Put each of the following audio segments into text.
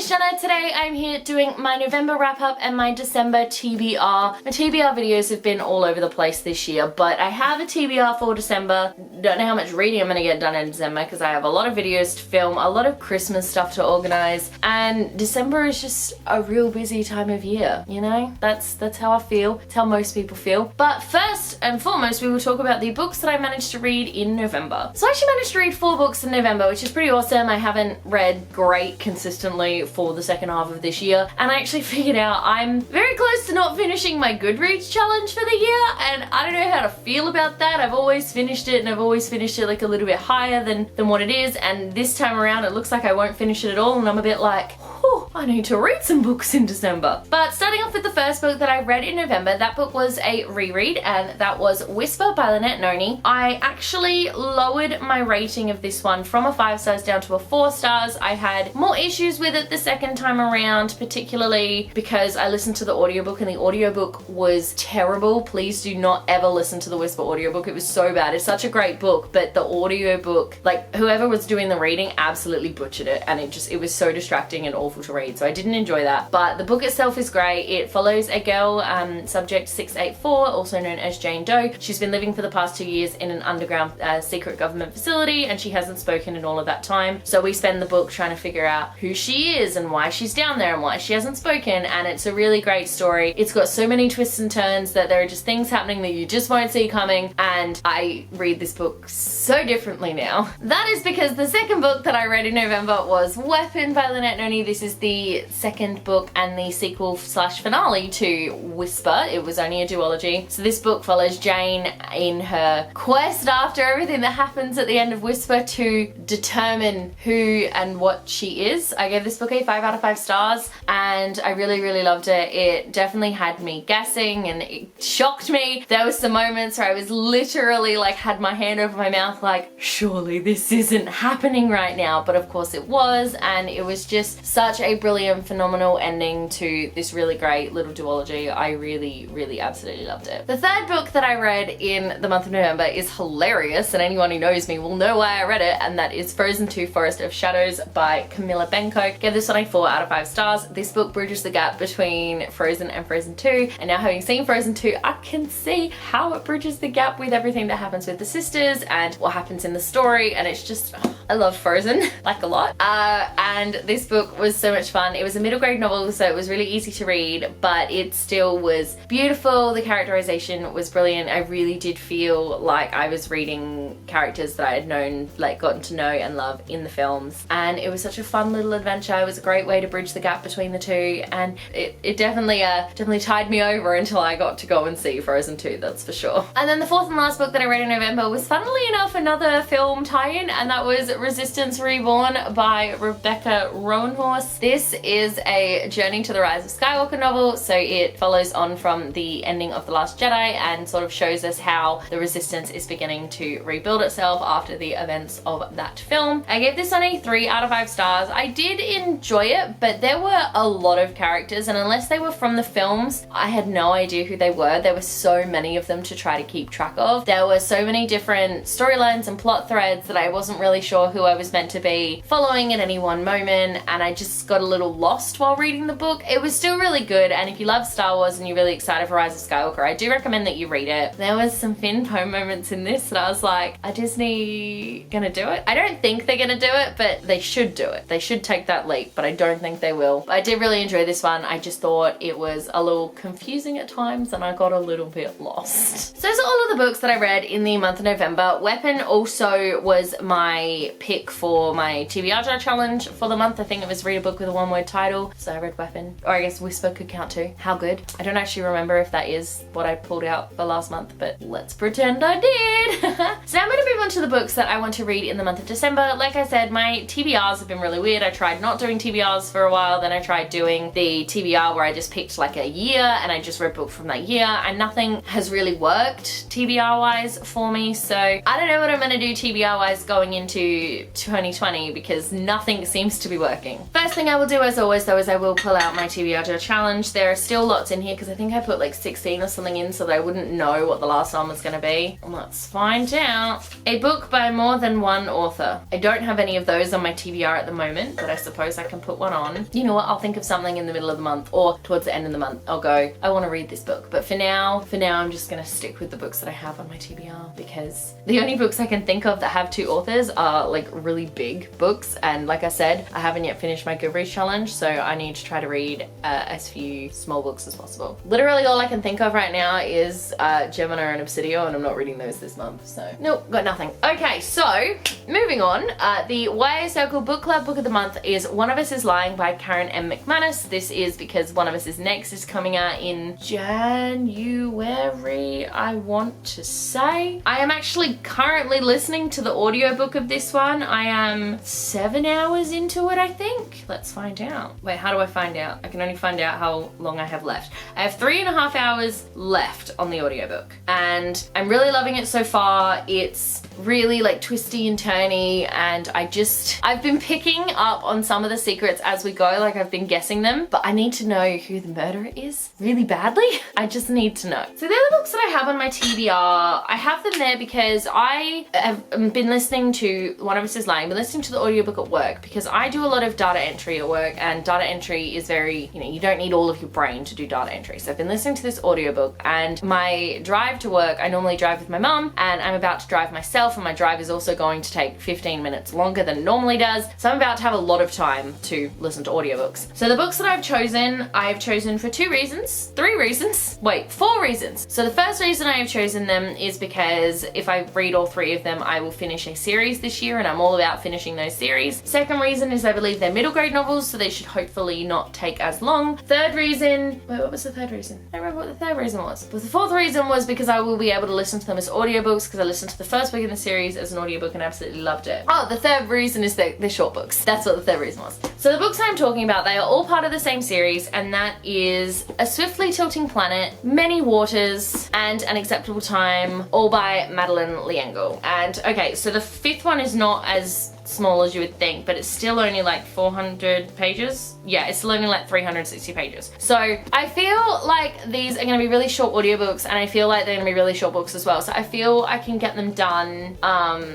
name's Jenna. Today I'm here doing my November wrap up and my December TBR. My TBR videos have been all over the place this year, but I have a TBR for December. Don't know how much reading I'm gonna get done in December because I have a lot of videos to film, a lot of Christmas stuff to organize, and December is just a real busy time of year, you know? That's how I feel. It's how most people feel. But first and foremost, we will talk about the books that I managed to read in November. So I actually managed to read 4 books in November, which is pretty awesome. I haven't read great consistently for the second half of this year, and I actually figured out I'm very close to not finishing my Goodreads challenge for the year, and I don't know how to feel about that. I've always finished it, and I've always finished it like a little bit higher than what it is, and this time around it looks like I won't finish it at all, and I'm a bit like, whew, I need to read some books in December. But starting off with the first book that I read in November, that book was a reread, and that was Whisper by Lynette Noni. I actually lowered my rating of this one from a 5 stars down to a 4 stars. I had more issues with it the second time around, particularly because I listened to the audiobook and the audiobook was terrible. Please do not ever listen to the Whisper audiobook. It was so bad. It's such a great book, but the audiobook, like whoever was doing the reading absolutely butchered it, and it was so distracting and awful to read, so I didn't enjoy that. But the book itself is great. It follows a girl, subject 684, also known as Jane Doe. She's been living for the past 2 years in an underground secret government facility, and she hasn't spoken in all of that time. So we spend the book trying to figure out who she is and why she's down there and why she hasn't spoken, and it's a really great story. It's got so many twists and turns that there are just things happening that you just won't see coming, and I read this book so differently now. That is because the second book that I read in November was Weapon by Lynette Noni. This is the second book and the sequel slash finale to Whisper. It was only a duology. So this book follows Jane in her quest after everything that happens at the end of Whisper to determine who and what she is. I gave this book a 5 out of 5 stars, and I really, really loved it. It definitely had me guessing, and it shocked me. There were some moments where I was literally like had my hand over my mouth like, surely this isn't happening right now, but of course it was, and it was just such a brilliant, phenomenal ending to this really great little duology. I really, really absolutely loved it. The third book that I read in the month of November is hilarious, and anyone who knows me will know why I read it, and that is Frozen 2 Forest of Shadows by Camilla Benko. Gave this one a 4 out of 5 stars. This book bridges the gap between Frozen and Frozen 2, and now having seen Frozen 2, I can see how it bridges the gap with everything that happens with the sisters and what happens in the story, and it's just, I love Frozen, like a lot. And this book was so much fun. It was a middle grade novel, so it was really easy to read, but it still was beautiful. The characterization was brilliant. I really did feel like I was reading characters that I had known, like gotten to know and love in the films, and it was such a fun little adventure. It was a great way to bridge the gap between the two, and it definitely tied me over until I got to go and see Frozen 2, that's for sure. And then the fourth and last book that I read in November was, funnily enough, another film tie-in, and that was Resistance Reborn by Rebecca Roanhorse. This is a Journey to the Rise of Skywalker novel, so it follows on from the ending of The Last Jedi and sort of shows us how the Resistance is beginning to rebuild itself after the events of that film. I gave this one a 3 out of 5 stars. I did enjoy it, but there were a lot of characters, and unless they were from the films, I had no idea who they were. There were so many of them to try to keep track of. There were so many different storylines and plot threads that I wasn't really sure who I was meant to be following at any one moment, and I just got a little lost while reading the book. It was still really good, and if you love Star Wars and you're really excited for Rise of Skywalker, I do recommend that you read it. There was some Finn Poe moments in this that I was like, are Disney gonna do it? I don't think they're gonna do it, but they should do it. They should take that leap, but I don't think they will. But I did really enjoy this one. I just thought it was a little confusing at times, and I got a little bit lost. So those are all of the books that I read in the month of November. Weapon also was my pick for my TBR challenge for the month. I think it was read a book with a one-word title, so I read Weapon. Or I guess Whisper could count too. How good. I don't actually remember if that is what I pulled out for last month, but let's pretend I did. So now I'm going to move on to the books that I want to read in the month of December. Like I said, my TBRs have been really weird. I tried not doing TBRs for a while, then I tried doing the TBR where I just picked like a year and I just read books from that year, and nothing has really worked TBR wise for me. So I don't know what I'm going to do TBR wise going into 2020 because nothing seems to be working. First thing I will will do as always though is I will pull out my TBR challenge. There are still lots in here because I think I put like 16 or something in so that I wouldn't know what the last one was going to be. Let's find out. A book by more than one author. I don't have any of those on my TBR at the moment, but I suppose I can put one on. You know what, I'll think of something in the middle of the month or towards the end of the month. I'll go, I want to read this book. But for now I'm just going to stick with the books that I have on my TBR because the only books I can think of that have 2 authors are like really big books, and like I said, I haven't yet finished my Goodreads challenge, so I need to try to read as few small books as possible. Literally all I can think of right now is Gemini and Obsidio, and I'm not reading those this month, so nope, got nothing. Okay, so moving on, the YA Circle Book Club Book of the Month is One of Us is Lying by Karen M. McManus. This is because One of Us is Next is coming out in January, I want to say. I am actually currently listening to the audiobook of this one. I am 7 hours into it, I think. Let's find out. Wait, how do I find out? I can only find out how long I have left. I have 3.5 hours left on the audiobook, and I'm really loving it so far. It's really like twisty and turny, and I've been picking up on some of the secrets as we go, like I've been guessing them, but I need to know who the murderer is really badly. I just need to know. So they're the books that I have on my TBR. I have them there because I have been listening to One of Us is Lying, but listening to the audiobook at work because I do a lot of data entry at work, and data entry is very, you don't need all of your brain to do data entry. So I've been listening to this audiobook, and my drive to work, I normally drive with my mum, and I'm about to drive myself, and my drive is also going to take 15 minutes longer than it normally does. So I'm about to have a lot of time to listen to audiobooks. So the books that I've chosen for 4 reasons. So the first reason I have chosen them is because if I read all 3 of them, I will finish a series this year, and I'm all about finishing those series. Second reason is I believe they're middle grade novels, so they should hopefully not take as long. Third reason, wait, what was the third reason? I don't remember what the third reason was. But the fourth reason was because I will be able to listen to them as audiobooks, because I listened to the first book in the series as an audiobook and absolutely loved it. Oh, the third reason is they're short books. That's what the third reason was. So the books I'm talking about, they are all part of the same series, and that is A Swiftly Tilting Planet, Many Waters, and An Acceptable Time, all by Madeleine L'Engle. And okay, so the 5th one is not as small as you would think, but it's still only like 400 pages. Yeah, it's still only like 360 pages. So I feel like these are going to be really short audiobooks, and I feel like they're going to be really short books as well. So I feel I can get them done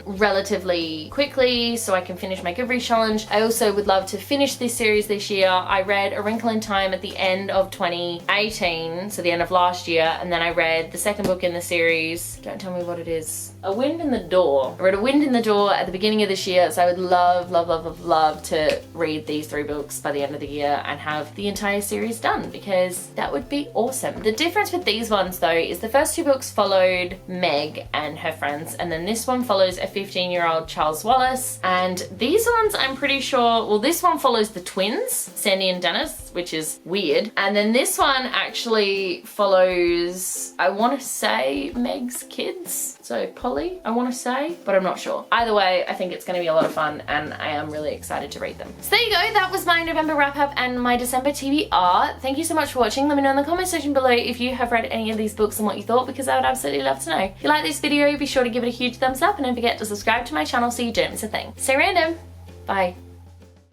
relatively quickly so I can finish my Goodreads challenge. I also would love to finish this series this year. I read A Wrinkle in Time at the end of 2018, so the end of last year, and then I read the second book in the series. Don't tell me what it is. A Wind in the Door. I read A Wind in the Door at the beginning of this year, so I would love to read these 3 books by the end of the year and have the entire series done, because that would be awesome. The difference with these ones though is the first 2 books followed Meg and her friends, and then this one follows a 15-year-old Charles Wallace, and these ones I'm pretty sure, well, this one follows the twins, Sandy and Dennis, which is weird, and then this one actually follows, I want to say, Meg's kids, so Polly, I want to say, but I'm not sure. Either way, I think it's going to be a lot of fun, and I am really excited to read them. So there you go, that was my November wrap up and my December TBR. Thank you so much for watching. Let me know in the comment section below if you have read any of these books and what you thought, because I would absolutely love to know. If you like this video, be sure to give it a huge thumbs up, and don't forget to subscribe to my channel so you don't miss a thing. Stay random. Bye.